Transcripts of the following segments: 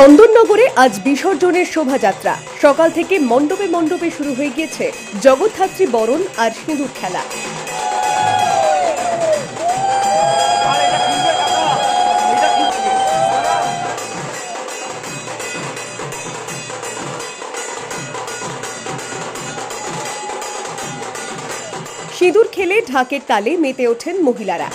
চন্দননগরে আজ বিসর্জনের শোভাযাত্রা। সকাল থেকে মণ্ডপে মণ্ডপে শুরু হয়ে গিয়েছে জগদ্ধাত্রী বরণ আর সিঁদুর খেলা। সিঁদুর খেলে ঢাকের তালে মেতে ওঠেন মহিলারা।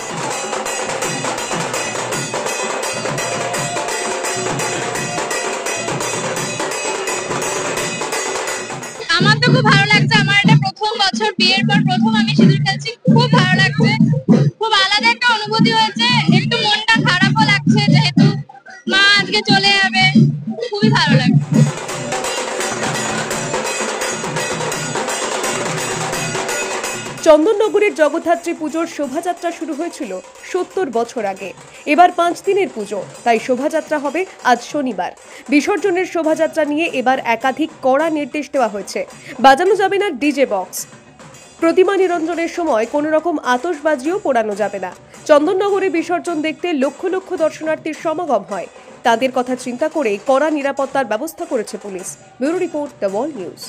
আমার তো খুব ভালো লাগছে। আমার এটা প্রথম বছর, বিয়ের পর প্রথম আমি সিঁদুর খেলছি। খুব ভালো লাগছে, খুব আলাদা একটা অনুভূতি হয়েছে। একটু মনটা খারাপও লাগছে যেহেতু মা আজকে চলে যাবে। খুবই ভালো লাগছে। চন্দননগরের জগদ্ধাত্রী পুজোর শোভাযাত্রা শুরু হয়েছিল 70 বছর আগে। এবার 5 দিনের পুজো, তাই শোভাযাত্রা হবে আজ শনিবার। বিসর্জনের শোভাযাত্রা নিয়ে এবার একাধিক কড়া নির্দেশ দেওয়া হয়েছে। বাজানো যাবে না ডিজে বক্স। প্রতিমা নিরঞ্জনের সময় কোনো রকম আতশবাজিও পোড়ানো যাবে না। চন্দননগরে বিসর্জন দেখতে লক্ষ লক্ষ দর্শনার্থীর সমাগম হয়। তাদের কথা চিন্তা করে কড়া নিরাপত্তার ব্যবস্থা করেছে police. Bureau report, the world news.